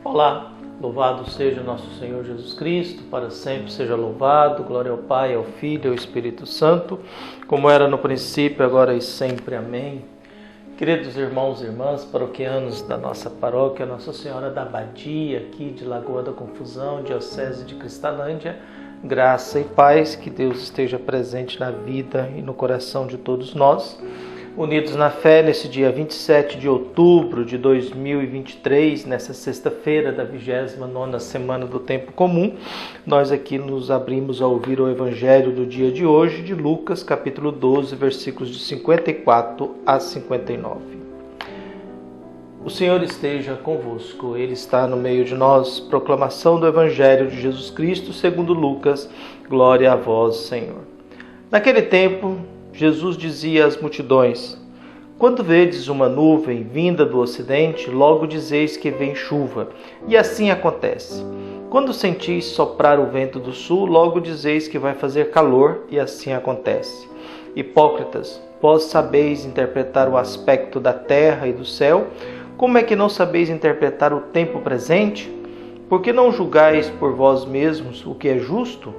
Olá, louvado seja nosso Senhor Jesus Cristo, para sempre seja louvado, glória ao Pai, ao Filho e ao Espírito Santo, como era no princípio, agora e sempre. Amém. Queridos irmãos e irmãs paroquianos da nossa paróquia, Nossa Senhora da Abadia, aqui de Lagoa da Confusão, Diocese de Cristalândia, graça e paz, que Deus esteja presente na vida e no coração de todos nós, unidos na fé nesse dia 27 de outubro de 2023, nessa sexta-feira da 29ª semana do Tempo Comum. Nós aqui nos abrimos a ouvir o Evangelho do dia de hoje, de Lucas, capítulo 12, versículos de 54 a 59. O Senhor esteja convosco, Ele está no meio de nós. Proclamação do Evangelho de Jesus Cristo segundo Lucas. Glória a vós, Senhor. Naquele tempo, Jesus dizia às multidões: quando vedes uma nuvem vinda do ocidente, logo dizeis que vem chuva, e assim acontece. Quando sentis soprar o vento do sul, logo dizeis que vai fazer calor, e assim acontece. Hipócritas, vós sabeis interpretar o aspecto da terra e do céu, como é que não sabeis interpretar o tempo presente? Por que não julgais por vós mesmos o que é justo?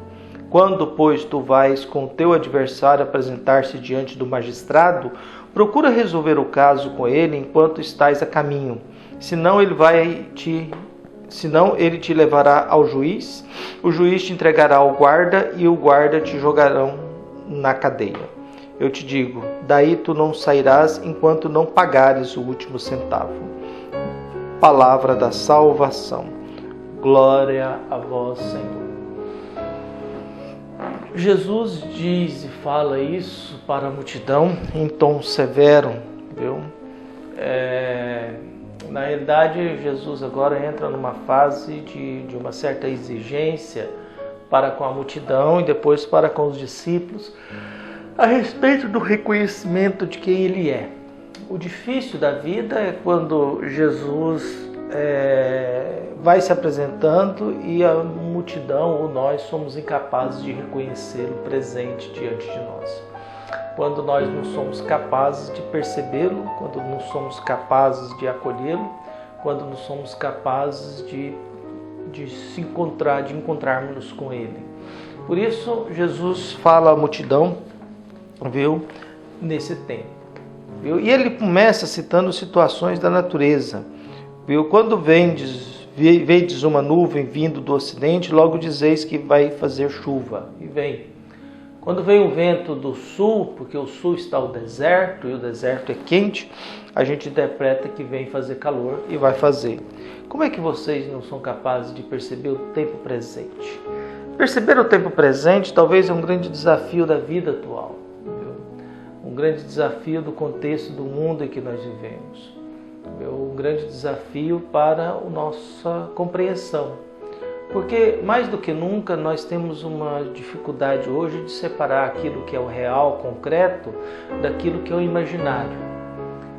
Quando, pois, tu vais com o teu adversário apresentar-se diante do magistrado, procura resolver o caso com ele enquanto estás a caminho. Senão ele te levará ao juiz, o juiz te entregará ao guarda e o guarda te jogarão na cadeia. Eu te digo, daí tu não sairás enquanto não pagares o último centavo. Palavra da salvação. Glória a vós, Senhor. Jesus diz e fala isso para a multidão em tom severo, viu? Na realidade, Jesus agora entra numa fase de uma certa exigência para com a multidão e depois para com os discípulos a respeito do reconhecimento de quem Ele é. O difícil da vida é quando Jesus vai se apresentando e a multidão ou nós somos incapazes de reconhecê-lo presente diante de nós. Quando nós não somos capazes de percebê-lo, quando não somos capazes de acolhê-lo, quando não somos capazes de encontrarmos com Ele. Por isso, Jesus fala à multidão, viu, nesse tempo. Viu? E ele começa citando situações da natureza. Viu? Quando vedes uma nuvem vindo do ocidente, logo dizeis que vai fazer chuva. E vem. Quando vem o vento do sul, porque o sul está o deserto, e o deserto é quente, a gente interpreta que vem fazer calor e vai fazer. Como é que vocês não são capazes de perceber o tempo presente? Perceber o tempo presente talvez é um grande desafio da vida atual. Viu? Um grande desafio do contexto do mundo em que nós vivemos. Um grande desafio para a nossa compreensão. Porque, mais do que nunca, nós temos uma dificuldade hoje de separar aquilo que é o real, concreto, daquilo que é o imaginário.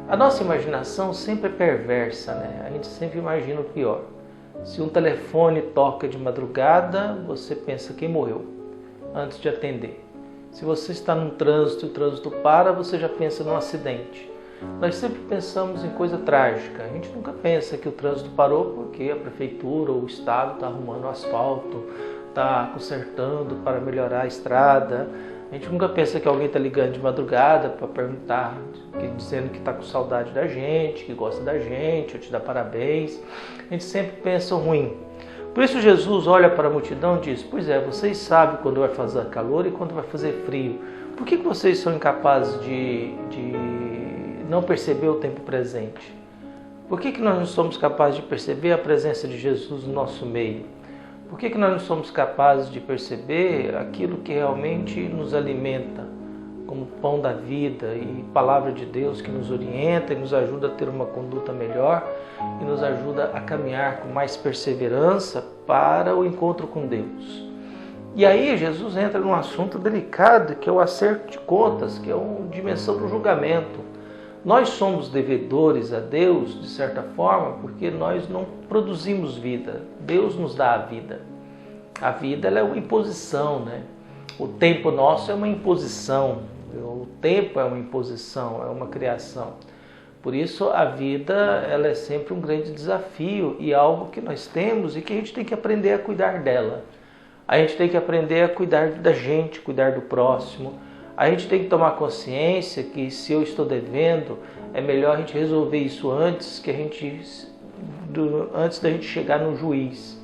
A nossa imaginação sempre é perversa, né? A gente sempre imagina o pior. Se um telefone toca de madrugada, você pensa quem morreu, antes de atender. Se você está num trânsito e o trânsito para, você já pensa num acidente. Nós sempre pensamos em coisa trágica. A gente nunca pensa que o trânsito parou porque a prefeitura ou o estado está arrumando o asfalto, está consertando para melhorar a estrada. A gente nunca pensa que alguém está ligando de madrugada para perguntar, dizendo que está com saudade da gente, que gosta da gente, ou te dá parabéns. A gente sempre pensa o ruim. Por isso Jesus olha para a multidão e diz: pois é, vocês sabem quando vai fazer calor e quando vai fazer frio. Por que vocês são incapazes de não perceber o tempo presente? Por que nós não somos capazes de perceber a presença de Jesus no nosso meio? Por que nós não somos capazes de perceber aquilo que realmente nos alimenta, como pão da vida e palavra de Deus que nos orienta e nos ajuda a ter uma conduta melhor e nos ajuda a caminhar com mais perseverança para o encontro com Deus? E aí Jesus entra num assunto delicado, que é o acerto de contas, que é uma dimensão do julgamento. Nós somos devedores a Deus, de certa forma, porque nós não produzimos vida. Deus nos dá a vida. A vida ela é uma imposição, né? O tempo nosso é uma imposição. O tempo é uma imposição, é uma criação. Por isso a vida ela é sempre um grande desafio e algo que nós temos e que a gente tem que aprender a cuidar dela. A gente tem que aprender a cuidar da gente, cuidar do próximo. A gente tem que tomar consciência que se eu estou devendo, é melhor a gente resolver isso antes da gente chegar no juiz.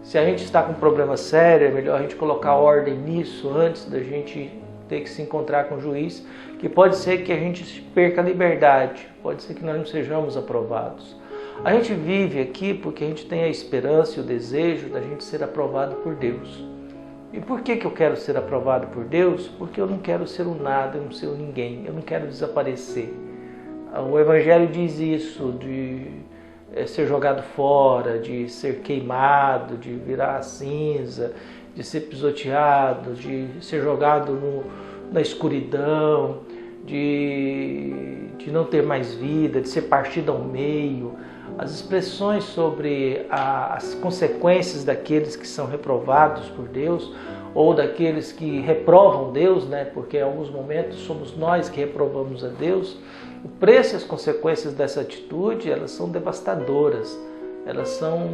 Se a gente está com um problema sério, é melhor a gente colocar ordem nisso antes da gente ter que se encontrar com o juiz, que pode ser que a gente perca a liberdade, pode ser que nós não sejamos aprovados. A gente vive aqui porque a gente tem a esperança e o desejo da gente ser aprovado por Deus. E por que eu quero ser aprovado por Deus? Porque eu não quero ser um nada, eu não ser um ninguém, eu não quero desaparecer. O Evangelho diz isso, de ser jogado fora, de ser queimado, de virar cinza, de ser pisoteado, de ser jogado na escuridão, de não ter mais vida, de ser partido ao meio. As expressões sobre as consequências daqueles que são reprovados por Deus ou daqueles que reprovam Deus, né? Porque em alguns momentos somos nós que reprovamos a Deus. O preço e as consequências dessa atitude, elas são devastadoras, elas são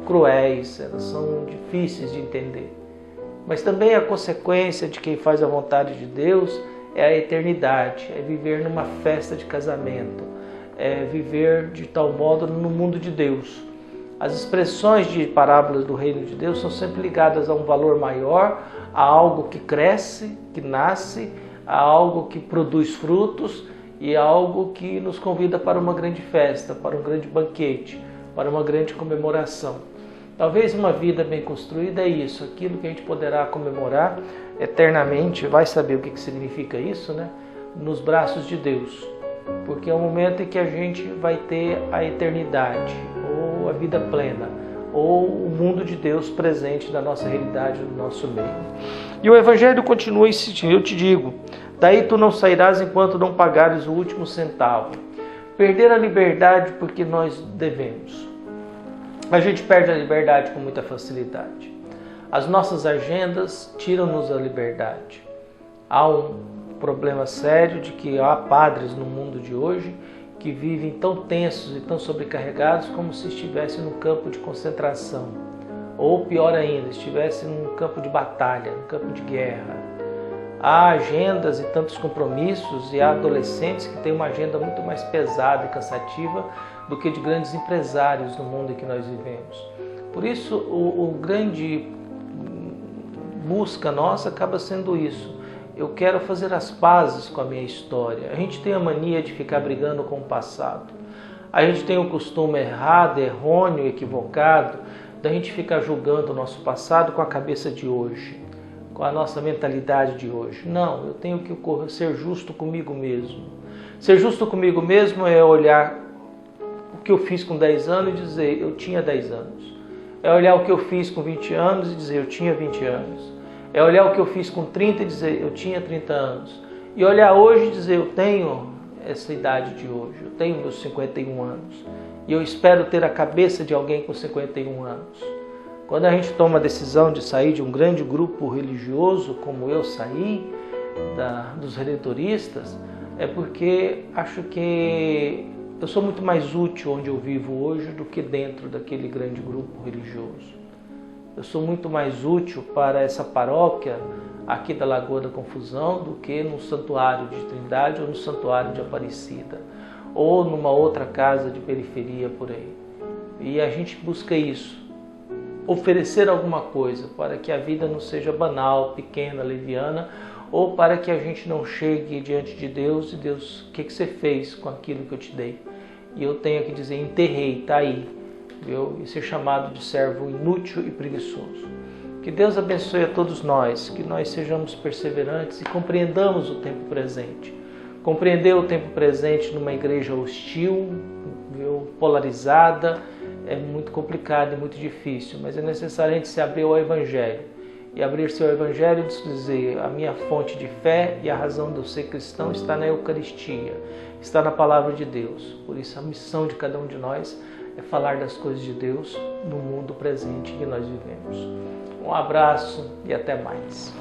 cruéis, elas são difíceis de entender. Mas também a consequência de quem faz a vontade de Deus é a eternidade, é viver numa festa de casamento, é viver de tal modo no mundo de Deus. As expressões de parábolas do reino de Deus são sempre ligadas a um valor maior, a algo que cresce, que nasce, a algo que produz frutos e a algo que nos convida para uma grande festa, para um grande banquete, para uma grande comemoração. Talvez uma vida bem construída é isso, aquilo que a gente poderá comemorar eternamente, vai saber o que significa isso, né? Nos braços de Deus. Porque é o momento em que a gente vai ter a eternidade, ou a vida plena, ou o mundo de Deus presente na nossa realidade, no nosso meio. E o Evangelho continua insistindo, eu te digo, daí tu não sairás enquanto não pagares o último centavo. Perder a liberdade porque nós devemos. A gente perde a liberdade com muita facilidade. As nossas agendas tiram-nos a liberdade. Há um problema sério de que há padres no mundo de hoje que vivem tão tensos e tão sobrecarregados como se estivessem num campo de concentração. Ou pior ainda, estivessem num campo de batalha, num campo de guerra. Há agendas e tantos compromissos e há adolescentes que têm uma agenda muito mais pesada e cansativa do que de grandes empresários no mundo em que nós vivemos. Por isso, o grande busca nossa acaba sendo isso. Eu quero fazer as pazes com a minha história. A gente tem a mania de ficar brigando com o passado. A gente tem o costume errado, errôneo, equivocado, da gente ficar julgando o nosso passado com a cabeça de hoje, com a nossa mentalidade de hoje. Não, eu tenho que ser justo comigo mesmo. Ser justo comigo mesmo é olhar o que eu fiz com 10 anos e dizer, eu tinha 10 anos. É olhar o que eu fiz com 20 anos e dizer, eu tinha 20 anos. É olhar o que eu fiz com 30 e dizer, eu tinha 30 anos. E olhar hoje e dizer, eu tenho essa idade de hoje, eu tenho meus 51 anos. E eu espero ter a cabeça de alguém com 51 anos. Quando a gente toma a decisão de sair de um grande grupo religioso, como eu saí, dos redentoristas, é porque acho que eu sou muito mais útil onde eu vivo hoje do que dentro daquele grande grupo religioso. Eu sou muito mais útil para essa paróquia aqui da Lagoa da Confusão do que no Santuário de Trindade ou no Santuário de Aparecida ou numa outra casa de periferia por aí. E a gente busca isso, oferecer alguma coisa para que a vida não seja banal, pequena, leviana, ou para que a gente não chegue diante de Deus e Deus, o que você fez com aquilo que eu te dei? E eu tenho que dizer, enterrei, está aí. Viu? E ser chamado de servo inútil e preguiçoso. Que Deus abençoe a todos nós, que nós sejamos perseverantes e compreendamos o tempo presente. Compreender o tempo presente numa igreja hostil, viu? Polarizada, é muito complicado e muito difícil, mas é necessário a gente se abrir ao Evangelho. E abrir-se ao Evangelho e dizer, a minha fonte de fé e a razão de eu ser cristão está na Eucaristia, está na Palavra de Deus. Por isso a missão de cada um de nós é falar das coisas de Deus no mundo presente que nós vivemos. Um abraço e até mais.